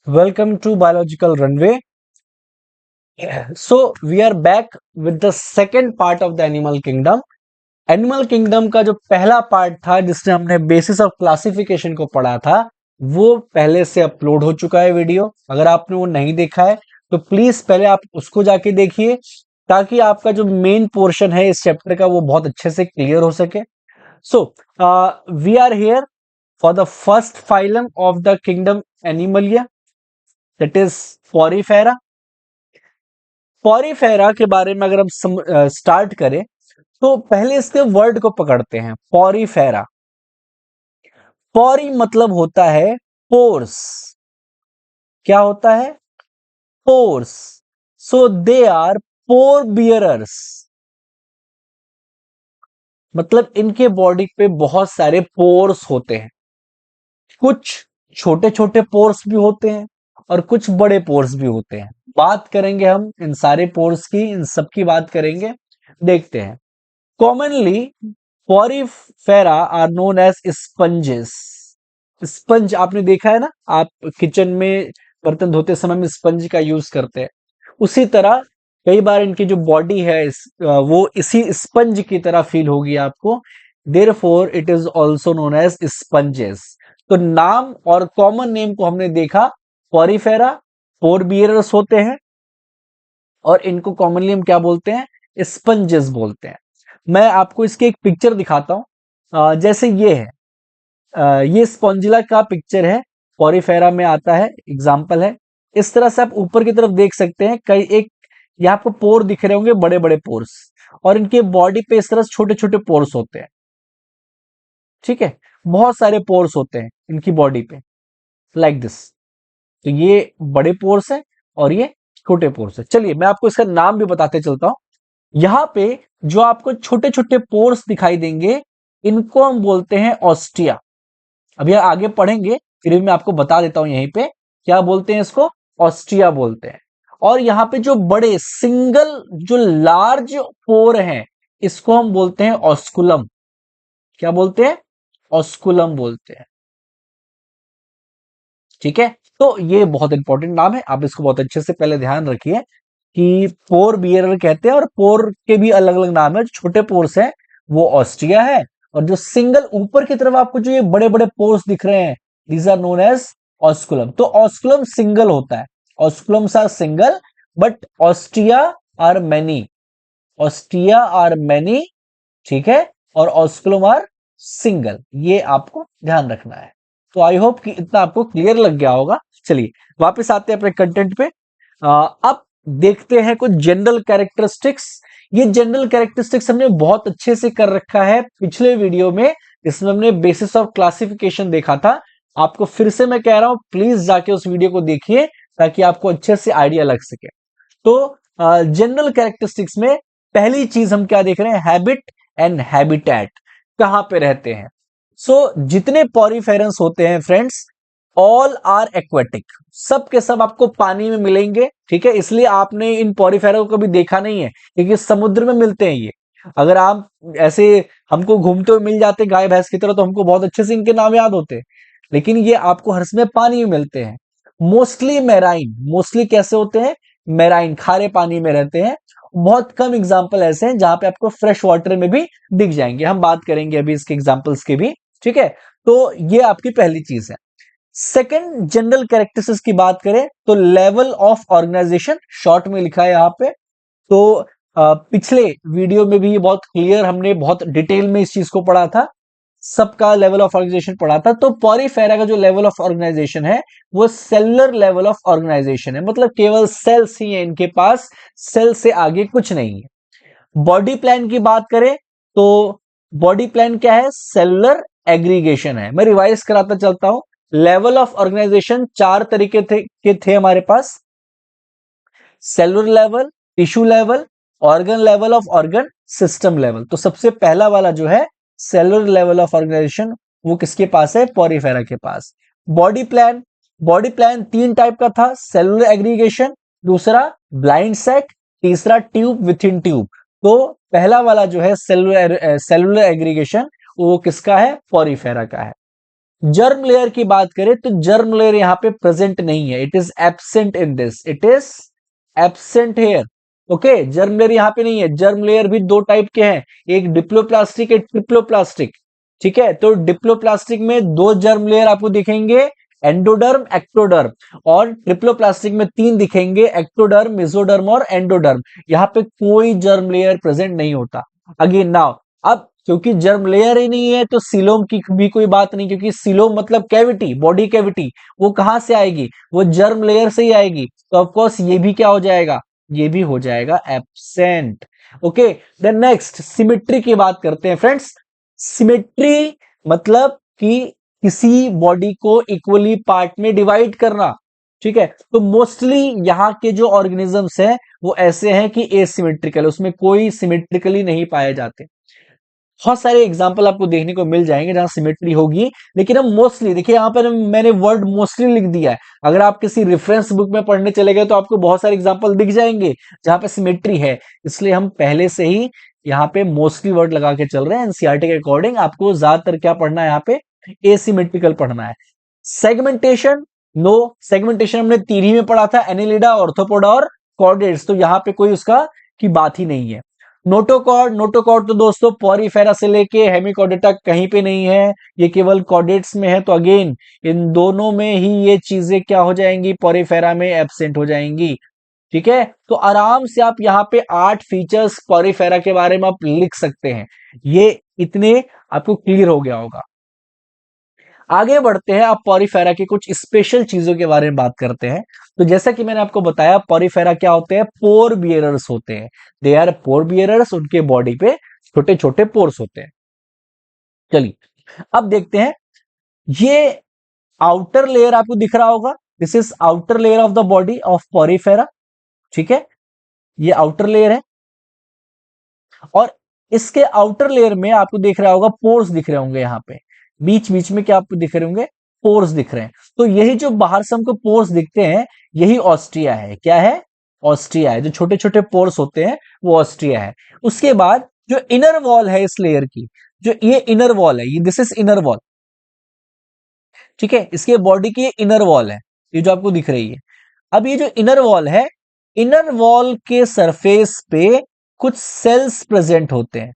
Welcome to Biological Runway. So we are back with the second part of the Animal Kingdom. Animal kingdom का जो पहला part था जिसमें हमने basis of classification को पढ़ा था, वो पहले से अपलोड हो चुका है वीडियो। अगर आपने वो नहीं देखा है तो प्लीज पहले आप उसको जाके देखिए, ताकि आपका जो मेन पोर्शन है इस चैप्टर का वो बहुत अच्छे से क्लियर हो सके। So we are here for the first phylum of the kingdom Animalia, that is Porifera. Porifera के बारे में अगर हम स्टार्ट करें तो पहले इसके वर्ड को पकड़ते हैं। पॉरीफेरा, पॉरी मतलब होता है पोर्स। क्या होता है? Pores. So they are pore bearers, मतलब इनके बॉडी पे बहुत सारे पोर्स होते हैं। कुछ छोटे छोटे पोर्स भी होते हैं और कुछ बड़े पोर्स भी होते हैं। बात करेंगे हम इन सारे पोर्स की, इन सब की बात करेंगे। देखते हैं। Commonly Porifera are known as sponges. Sponge आपने देखा है ना, आप किचन में बर्तन धोते समय में स्पंज का यूज करते हैं। उसी तरह कई बार इनकी जो बॉडी है वो इसी स्पंज की तरह फील होगी आपको। Therefore it is also known as sponges. तो नाम और कॉमन नेम को हमने देखा। पॉरीफेरा पोर बियरर्स होते हैं और इनको कॉमनली हम क्या बोलते हैं? स्पंजेस बोलते हैं। मैं आपको इसकी एक पिक्चर दिखाता हूं। जैसे ये है, ये स्पॉन्जिला का पिक्चर है, पॉरीफेरा में आता है, एग्जाम्पल है। इस तरह से आप ऊपर की तरफ देख सकते हैं, कई एक यहाँ आपको पोर दिख रहे होंगे, बड़े बड़े पोर्स, और इनके बॉडी पे इस तरह से छोटे छोटे पोर्स होते हैं। ठीक है, बहुत सारे पोर्स होते हैं इनकी बॉडी पे, लाइक दिस। तो ये बड़े पोर्स है और ये छोटे पोर्स है। चलिए मैं आपको इसका नाम भी बताते चलता हूं। यहां पे जो आपको छोटे छोटे पोर्स दिखाई देंगे, इनको हम बोलते हैं ऑस्टिया। अभी आगे पढ़ेंगे, फिर भी मैं आपको बता देता हूं यहीं पे क्या बोलते हैं इसको। ऑस्टिया बोलते हैं। और यहां पे जो बड़े सिंगल जो लार्ज पोर हैं, इसको हम बोलते हैं ऑस्कुलम। क्या बोलते हैं? ऑस्कुलम बोलते हैं। ठीक है, तो ये बहुत इंपॉर्टेंट नाम है, आप इसको बहुत अच्छे से पहले ध्यान रखिए कि पोर बियरर कहते हैं, और पोर के भी अलग अलग नाम है। जो छोटे पोर्स है वो ऑस्ट्रिया है, और जो सिंगल ऊपर की तरफ आपको जो ये बड़े बड़े पोर्स दिख रहे हैं, these are known as osculum. तो ऑस्कुलम सिंगल होता है, osculums are single, but ostia are many. Ostia are many, ठीक है, और ऑस्कुलम आर सिंगल। ये आपको ध्यान रखना है। तो आई होप कि इतना आपको क्लियर लग गया होगा। चलिए वापस आते हैं अपने कंटेंट पे। अब देखते हैं कुछ जनरल कैरेक्टरिस्टिक्स। ये जनरल कैरेक्टरिस्टिक्स हमने बहुत अच्छे से कर रखा है पिछले वीडियो में, इसमें हमने बेसिस ऑफ क्लासिफिकेशन देखा था। आपको फिर से मैं कह रहा हूं, प्लीज जाके उस वीडियो को देखिए ताकि आपको अच्छे से आइडिया लग सके। तो जनरल कैरेक्टरिस्टिक्स में पहली चीज हम क्या देख रहे हैं? Habit and habitat. कहां पे रहते हैं? जितने पॉरीफेरंस होते हैं फ्रेंड्स, ऑल आर एक्वेटिक। सब के सब आपको पानी में मिलेंगे। ठीक है, इसलिए आपने इन पॉरीफेरा को कभी देखा नहीं है, क्योंकि समुद्र में मिलते हैं ये। अगर आप ऐसे हमको घूमते हुए मिल जाते गाय भैंस की तरह, तो हमको बहुत अच्छे से इनके नाम याद होते, लेकिन ये आपको हर समय पानी में मिलते हैं। मोस्टली मैराइन, मोस्टली कैसे होते हैं? मैराइन, खारे पानी में रहते हैं। बहुत कम एग्जाम्पल ऐसे हैं जहां पे आपको फ्रेश वाटर में भी दिख जाएंगे। हम बात करेंगे अभी इसके एग्जाम्पल्स के भी। ठीक है, तो ये आपकी पहली चीज है। सेकंड जनरल कैरेक्टरिस्टिक्स की बात करें तो लेवल ऑफ ऑर्गेनाइजेशन, शॉर्ट में लिखा है यहां पे। तो पिछले वीडियो में भी ये बहुत क्लियर, हमने बहुत डिटेल में इस चीज को पढ़ा था, सबका लेवल ऑफ ऑर्गेनाइजेशन पढ़ा था। तो पॉरीफेरा का जो लेवल ऑफ ऑर्गेनाइजेशन है वो सेलुलर लेवल ऑफ ऑर्गेनाइजेशन है, मतलब केवल सेल्स ही है इनके पास, सेल से आगे कुछ नहीं है। बॉडी प्लान की बात करें तो बॉडी प्लान क्या है? सेलुलर एग्रीगेशन है। मैं रिवाइज कराता चलता हूं। लेवल ऑफ ऑर्गेनाइजेशन चार तरीके थे हमारे पास: cellular level, tissue level, organ level of organ, system level. तो सबसे पहला वाला जो है सेलुलर लेवल ऑफ ऑर्गेनाइजेशन, वो किसके पास है? पॉरीफेरा के पास। बॉडी प्लान, बॉडी प्लान तीन टाइप का था: सेलुलर एग्रीगेशन, दूसरा ब्लाइंड सेक, तीसरा ट्यूब विथ इन ट्यूब। तो पहला वाला जो है सेलुलर एग्रीगेशन, वो किसका है? पॉरीफेरा का है। जर्म लेयर की बात करें तो जर्म लेयर यहां पे प्रेजेंट नहीं है, it is absent in this, it is absent here. Okay, germ layer यहां पे नहीं है। जर्म लेयर भी दो टाइप के हैं, एक डिप्लोप्लास्टिक, एक ट्रिप्लोप्लास्टिक। ठीक है, तो डिप्लोप्लास्टिक में दो जर्म लेयर आपको दिखेंगे, एंडोडर्म, एक्टोडर्म, और ट्रिप्लोप्लास्टिक में तीन दिखेंगे, एक्टोडर्म, मेसोडर्म और एंडोडर्म। यहां पे कोई जर्म लेयर प्रेजेंट नहीं होता। अगेन नाउ, अब क्योंकि जर्म लेयर ही नहीं है तो सीलोम की भी कोई बात नहीं, क्योंकि सीलोम मतलब कैविटी, बॉडी कैविटी, वो कहां से आएगी, वो जर्म लेयर से ही आएगी। तो ऑफकोर्स ये भी क्या हो जाएगा, ये भी हो जाएगा absent. Okay, then next symmetry की बात करते हैं फ्रेंड्स। सिमेट्री मतलब कि किसी बॉडी को इक्वली पार्ट में डिवाइड करना। ठीक है, तो मोस्टली यहाँ के जो ऑर्गेनिजम्स हैं वो ऐसे हैं कि एसिमेट्रिकल, उसमें कोई सिमेट्रिकली नहीं पाए जाते। बहुत सारे एग्जाम्पल आपको देखने को मिल जाएंगे जहां सिमेट्री होगी, लेकिन हम मोस्टली देखिए, यहां पर मैंने वर्ड मोस्टली लिख दिया है। अगर आप किसी रेफरेंस बुक में पढ़ने चले गए तो आपको बहुत सारे एग्जाम्पल दिख जाएंगे जहां पे सिमेट्री है, इसलिए हम पहले से ही यहाँ पे मोस्टली वर्ड लगा के चल रहे हैं। एनसीईआरटी के अकॉर्डिंग आपको ज्यादातर क्या पढ़ना है, यहाँ पे एसिमेट्रिकल पढ़ना है। सेगमेंटेशन, नो, सेगमेंटेशन हमने तीन में पढ़ा था, एनिलिडा, ऑर्थोपोडा और कॉर्डेट्स, तो यहाँ पे कोई उसका की बात ही नहीं है। नोटोकॉर्ड, नोटोकॉर्ड तो दोस्तों पॉरीफेरा से लेके हेमिकॉर्डेटा कहीं पे नहीं है, ये केवल कॉर्डेट्स में है। तो अगेन इन दोनों में ही ये चीजें क्या हो जाएंगी, पॉरीफेरा में एब्सेंट हो जाएंगी। ठीक है, तो आराम से आप यहाँ पे 8 फीचर्स पॉरीफेरा के बारे में आप लिख सकते हैं, ये इतने आपको क्लियर हो गया होगा। आगे बढ़ते हैं, आप पॉरीफेरा की कुछ स्पेशल चीजों के बारे में बात करते हैं। तो जैसा कि मैंने आपको बताया, पॉरीफेरा क्या होते हैं, पोर बियरर्स होते हैं। दे आर पोर बियरर्स, उनके बॉडी पे छोटे छोटे पोर्स होते हैं। चलिए अब देखते हैं, ये आउटर लेयर आपको दिख रहा होगा, this is outer layer of the body of Porifera. ठीक है, ये आउटर लेयर है, और इसके आउटर लेयर में आपको दिख रहा होगा पोर्स दिख रहे होंगे, यहां पे बीच बीच में क्या आपको दिख रहे होंगे, पोर्स दिख रहे हैं। तो यही जो बाहर से हमको पोर्स दिखते हैं, यही ऑस्ट्रिया है। क्या है, ऑस्ट्रिया है। जो छोटे छोटे पोर्स होते हैं वो ऑस्ट्रिया है। उसके बाद जो इनर वॉल है इस लेयर की, जो ये इनर वॉल है, ये दिस इज इनर वॉल। ठीक है, इसके बॉडी की इनर वॉल है, ये जो आपको दिख रही है। अब ये जो इनर वॉल है, इनर वॉल के सरफेस पे कुछ सेल्स प्रेजेंट होते हैं।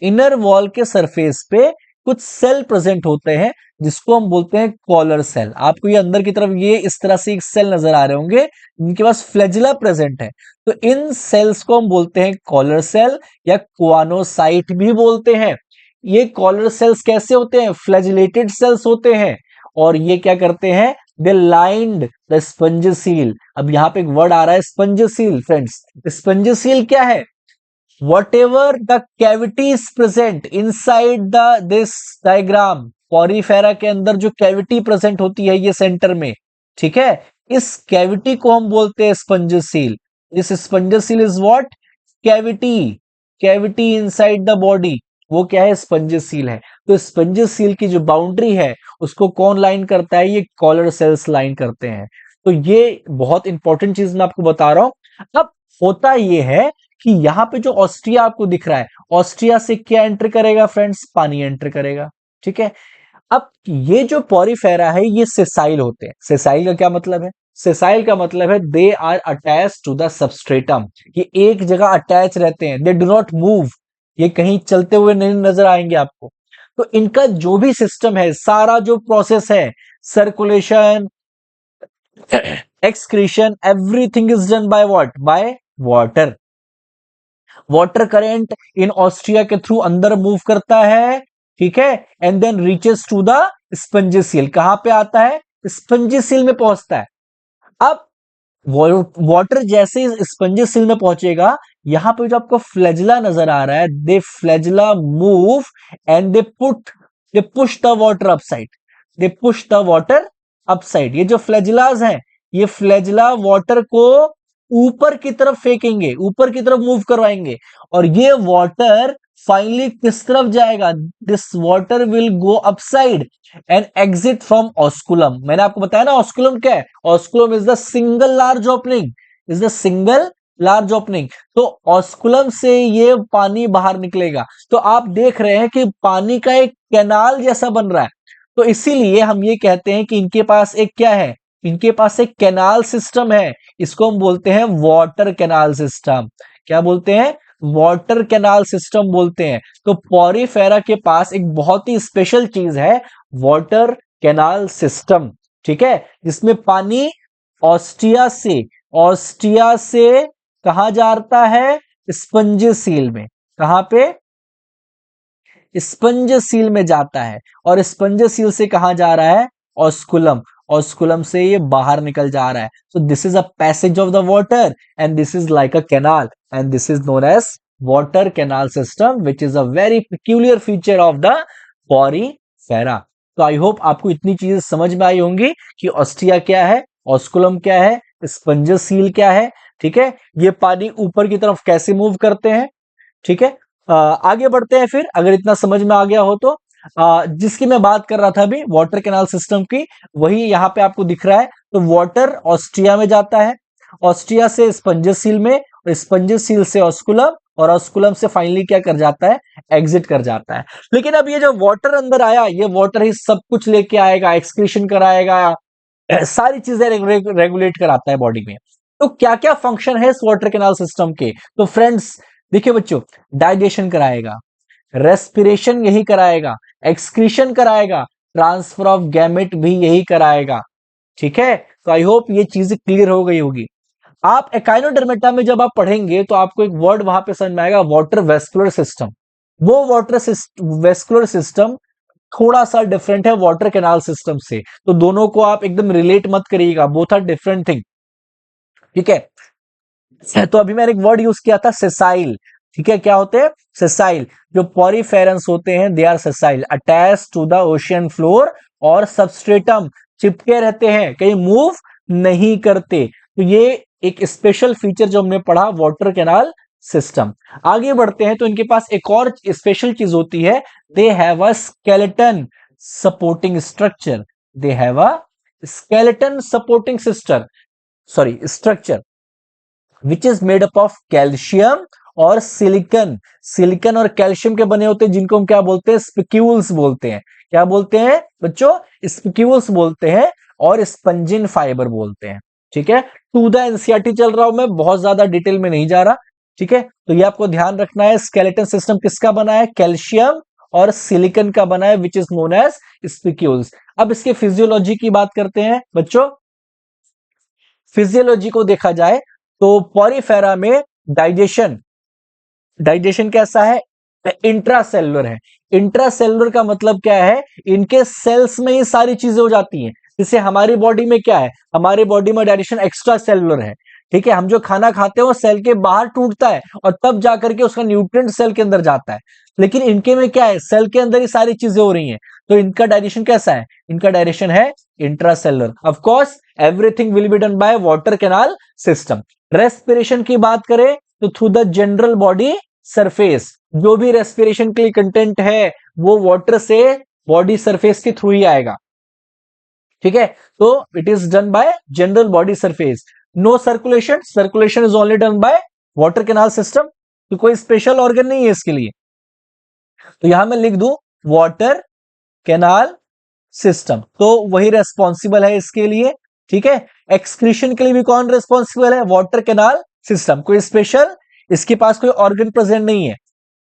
इनर वॉल के सरफेस पे कुछ सेल प्रेजेंट होते हैं, जिसको हम बोलते हैं कॉलर सेल। आपको ये अंदर की तरफ ये इस तरह से एक सेल नजर आ रहे होंगे, इनके पास फ्लैजिला प्रेजेंट है। तो इन सेल्स को हम बोलते हैं कॉलर सेल या क्वानोसाइट भी बोलते हैं। ये कॉलर सेल्स कैसे होते हैं, फ्लैजिलेटेड सेल्स होते हैं, और ये क्या करते हैं, दे लाइंड द स्पंजसील। अब यहां पे एक वर्ड आ रहा है स्पंजसील। फ्रेंड्स, स्पंजसील क्या है, whatever the cavity is present inside the this diagram, Porifera के अंदर जो कैविटी प्रेजेंट होती है ये सेंटर में, ठीक है, इस कैविटी को हम बोलते हैं spongocoel. This spongocoel is what, cavity, cavity inside the body, वो क्या है, स्पंजसील है। तो स्पंजसील की जो बाउंड्री है उसको कौन लाइन करता है, ये कॉलर सेल्स लाइन करते हैं। तो ये बहुत इंपॉर्टेंट चीज मैं आपको बता रहा हूं। अब होता ये है कि यहां पे जो ऑस्ट्रिया आपको दिख रहा है, ऑस्ट्रिया से क्या एंटर करेगा फ्रेंड्स, पानी एंटर करेगा। ठीक है, अब ये जो पॉरीफेरा है ये सेसाइल होते हैं। सेसाइल का क्या मतलब है, सेसाइल का मतलब है they are attach to the substratum, ये एक जगह अटैच रहते हैं, दे डू नॉट मूव, ये कहीं चलते हुए नहीं नजर आएंगे आपको। तो इनका जो भी सिस्टम है, सारा जो प्रोसेस है, circulation, excretion, everything is done by what, by water. Water current in ostia के थ्रू अंदर मूव करता है। ठीक है, and then reaches to the spongocoel, कहां पे आता है, स्पंजिसील में पहुंचता है। अब वाटर जैसे ही स्पंजिसील में पहुंचेगा, यहां पे जो आपको फ्लैजिला नजर आ रहा है, they flagella move and they push the water upside, they push the water upside. ये जो फ्लैजिलाज हैं, ये फ्लैजिला वाटर को ऊपर की तरफ फेंकेंगे, ऊपर की तरफ मूव करवाएंगे, और ये वाटर फाइनली किस तरफ जाएगा, this water will go upside and exit from osculum. मैंने आपको बताया ना ऑस्कुलम क्या है, osculum is the single large opening, is the single large opening. तो ऑस्कुलम से ये पानी बाहर निकलेगा। तो आप देख रहे हैं कि पानी का एक कैनाल जैसा बन रहा है। तो इसीलिए हम ये कहते हैं कि इनके पास एक क्या है, इनके पास एक कैनाल सिस्टम है, इसको हम बोलते हैं वाटर कैनाल सिस्टम। क्या बोलते हैं? वाटर कैनाल सिस्टम बोलते हैं। तो पॉरीफेरा के पास एक बहुत ही स्पेशल चीज है, वाटर कैनाल सिस्टम, ठीक है, जिसमें पानी ऑस्टिया से कहा जाता है? स्पंज सील में। कहां पे? स्पंज सील में जाता है। और स्पंज सील से कहा जा रहा है? ऑस्कुलम। ऑस्कुलम से ये बाहर निकल जा रहा है। So this is a passage of the water and this is like a canal and this is known as water canal system which is a very peculiar feature of the Porifera. तो I hope आपको इतनी चीजें समझ में आई होंगी कि ostia क्या है, ऑस्कुलम क्या है, स्पंज सील क्या है, ठीक है, ये पानी ऊपर की तरफ कैसे मूव करते हैं, ठीक है। आगे बढ़ते हैं फिर, अगर इतना समझ में आ गया हो तो। जिसकी मैं बात कर रहा था अभी वाटर कैनाल सिस्टम की, वही यहाँ पे आपको दिख रहा है। तो वाटर ऑस्ट्रिया में जाता है, ऑस्ट्रिया से स्पंज सील में, और स्पंज सील से ऑस्कुलम, और ऑस्कुलम से फाइनली क्या कर जाता है? एग्जिट कर जाता है। लेकिन अब ये जो वाटर अंदर आया, ये वाटर ही सब कुछ लेके आएगा, एक्सक्रीशन कराएगा, सारी चीजें रेगुलेट कराता है बॉडी में। तो क्या क्या फंक्शन है इस वाटर कैनाल सिस्टम के? तो फ्रेंड्स देखिए बच्चों, डाइजेशन कराएगा, रेस्पिरेशन यही कराएगा, एक्सक्रीशन कराएगा, ट्रांसफर ऑफ गैमेट भी यही कराएगा, ठीक है। तो आई होप ये चीजें क्लियर हो गई होगी। आप एकाइनोडर्मेटा में जब आप पढ़ेंगे तो आपको एक वर्ड वहां पे समझ में आएगा, वाटर वेस्कुलर सिस्टम। वो वाटर वेस्कुलर सिस्टम थोड़ा सा डिफरेंट है वाटर कैनाल सिस्टम से। तो दोनों को आप एकदम रिलेट मत करिएगा, बोथ आर डिफरेंट थिंग, ठीक है। तो अभी मैंने एक वर्ड यूज किया था सेसाइल, ठीक है। क्या होते हैं? सेसाइल। जो पॉरीफेरेंस होते हैं they are sessile, attach to the ocean floor और सबस्ट्रेटम, चिपके रहते हैं, कहीं मूव नहीं करते। तो ये एक स्पेशल फीचर जो हमने पढ़ा वाटर कैनाल सिस्टम। आगे बढ़ते हैं तो इनके पास एक और स्पेशल चीज होती है, they have a skeleton supporting structure. They have a skeleton supporting sister sorry structure which is made up of calcium और सिलिकन। सिलिकन और कैल्शियम के बने होते हैं, जिनको हम क्या बोलते हैं? स्पिक्यूल्स बोलते हैं। क्या बोलते हैं बच्चों? स्पिक्यूल्स बोलते हैं, और स्पंजिन फाइबर बोलते हैं, ठीक है। टू द एनसीईआरटी चल रहा हूं मैं, बहुत ज्यादा डिटेल में नहीं जा रहा, ठीक है। तो ये आपको ध्यान रखना है, स्केलेटन सिस्टम किसका बना है? कैल्शियम और सिलिकन का बना है, which is known as spicules. अब इसके फिजियोलॉजी की बात करते हैं बच्चों। फिजियोलॉजी को देखा जाए तो पॉरीफेरा में डाइजेशन डाइजेशन कैसा है? इंट्रासेलुलर है। इंट्रासेलुलर का मतलब क्या है? इनके सेल्स में ही सारी चीजें हो जाती हैं। जैसे हमारी बॉडी में क्या है? हमारी बॉडी में डाइजेशन एक्स्ट्रा सेलुलर है, ठीक है। हम जो खाना खाते हैं वो सेल के बाहर टूटता है और तब जाकर के उसका न्यूट्रिएंट सेल के अंदर जाता है। लेकिन इनके में क्या है? सेल के अंदर ही सारी चीजें हो रही हैं। तो इनका डाइजेशन कैसा है? इनका डाइजेशन है intracellular. Of course everything will be done by water canal system. Respiration की बात करें तो through the general body surface, जो भी रेस्पिरेशन के लिए कंटेंट है वो वाटर से बॉडी सरफेस के थ्रू ही आएगा, ठीक है। तो it is done by general body surface. No circulation, circulation is only done by water canal system. तो कोई स्पेशल ऑर्गन नहीं है इसके लिए। तो यहां मैं लिख दूं वाटर कैनाल सिस्टम, तो वही रेस्पॉन्सिबल है इसके लिए, ठीक है। एक्सक्रीशन के लिए भी कौन रेस्पॉन्सिबल है? Water canal system. कोई स्पेशल इसके पास कोई ऑर्गन प्रेजेंट नहीं है।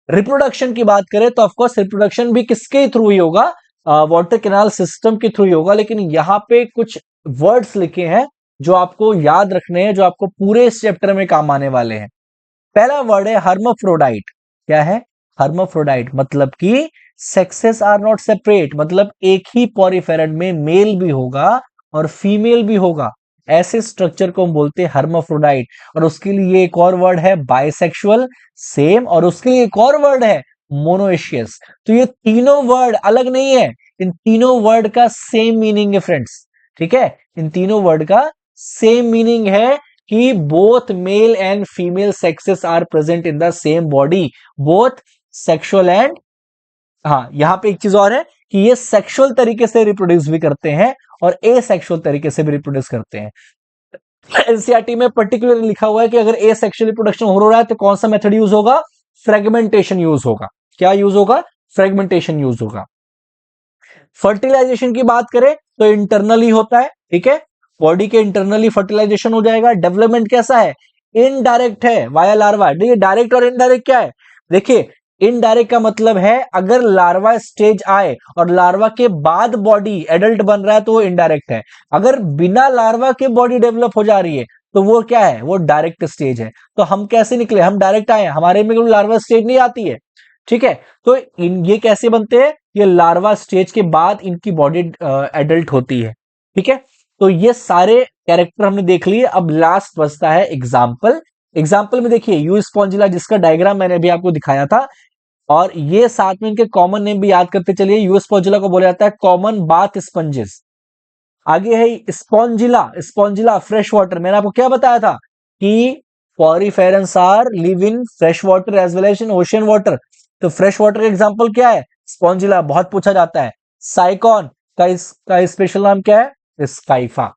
रिप्रोडक्शन की बात करें तो ऑफकोर्स रिप्रोडक्शन भी किसके थ्रू ही होगा? वाटर कैनाल सिस्टम के थ्रू ही होगा। लेकिन यहां पे कुछ वर्ड्स लिखे हैं जो आपको याद रखने हैं, जो आपको पूरे इस चैप्टर में काम आने वाले हैं। पहला वर्ड है हर्माफ्रोडाइट। क्या है? हर्माफ्रोडाइट मतलब कि सेक्सेस आर नॉट सेपरेट, मतलब एक ही पॉरीफेरन में मेल भी होगा और फीमेल भी होगा। ऐसे स्ट्रक्चर को हम बोलते हैं हर्माफ्रोडाइट। और उसके लिए एक और वर्ड है बाइसेक्सुअल, सेम। और उसके लिए एक और वर्ड है मोनोएशियस। तो ये तीनों वर्ड अलग नहीं है, इन तीनों वर्ड का सेम मीनिंग है फ्रेंड्स, ठीक है। इन तीनों वर्ड का सेम मीनिंग है कि both male and female sexes are present in the same body, both sexual and, हाँ यहां पे एक चीज और है कि ये सेक्सुअल तरीके से रिप्रोड्यूस भी करते हैं और ए सेक्सुअल तरीके से भी रिप्रोड्यूस करते हैं। एनसीईआरटी में पर्टिकुलरली लिखा हुआ है कि अगर ए सेक्सुअल रिप्रोडक्शन हो रहा है तो कौन सा मेथड यूज होगा? फ्रेगमेंटेशन यूज होगा। क्या यूज होगा? फ्रेगमेंटेशन यूज होगा। फर्टिलाइजेशन की बात करें तो इंटरनली होता है, ठीक है, बॉडी के इंटरनली फर्टिलाइजेशन हो जाएगा। डेवलपमेंट कैसा है, इनडायरेक्ट है, वाया लार्वा। देखिए डायरेक्ट और इनडायरेक्ट क्या है, देखिए इनडायरेक्ट का मतलब है अगर लार्वा स्टेज आए और लार्वा के बाद बॉडी एडल्ट बन रहा है तो वो इनडायरेक्ट है। अगर बिना लार्वा के बॉडी डेवलप हो जा रही है तो वो क्या है, वो डायरेक्ट स्टेज है। तो हम कैसे निकले, हम डायरेक्ट आए, हमारे में कोई लार्वा स्टेज नहीं आती है, ठीक है। तो ये कैसे बनते हैं, ये लार्वा स्टेज के बाद इनकी बॉडी एडल्ट होती है, ठीक है। तो ये सारे कैरेक्टर हमने देख लिए। अब लास्ट बचता है एग्जाम्पल। एग्जाम्पल में देखिए यू स्पॉन्जिला, जिसका डायग्राम मैंने अभी आपको दिखाया था, और ये साथ में इनके कॉमन नेम भी याद करते चलिए। यू स्पॉन्जिला को बोला जाता है कॉमन बाथ स्पंजेस। आगे है स्पॉन्जिला, स्पॉन्जिला फ्रेश वाटर। मैंने आपको क्या बताया था कि poriferans are live in fresh water as well as in ocean water. तो फ्रेश वाटर का एग्जांपल क्या है, स्पॉन्जिला, बहुत पूछा जाता है। साइकॉन का इसका स्पेशल नाम क्या है, स्काइफा।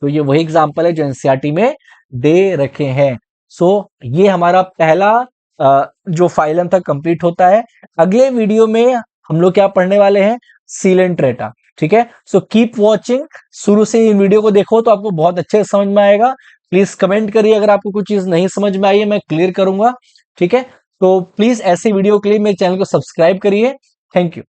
तो ये वही एग्जांपल है जो एनसीईआरटी में दे रखे हैं। सो ये हमारा पहला जो फाइलम था कंप्लीट होता है। अगले वीडियो में हम लोग क्या पढ़ने वाले हैं, सीलेंट्रेटा, ठीक है। सो कीप वॉचिंग, शुरू से इन वीडियो को देखो तो आपको बहुत अच्छे से समझ में आएगा। प्लीज कमेंट करिए अगर आपको कुछ चीज नहीं समझ में आई है, मैं क्लियर करूंगा, ठीक है। तो प्लीज ऐसे वीडियो के लिए मेरे चैनल को सब्सक्राइब करिए। Thank you.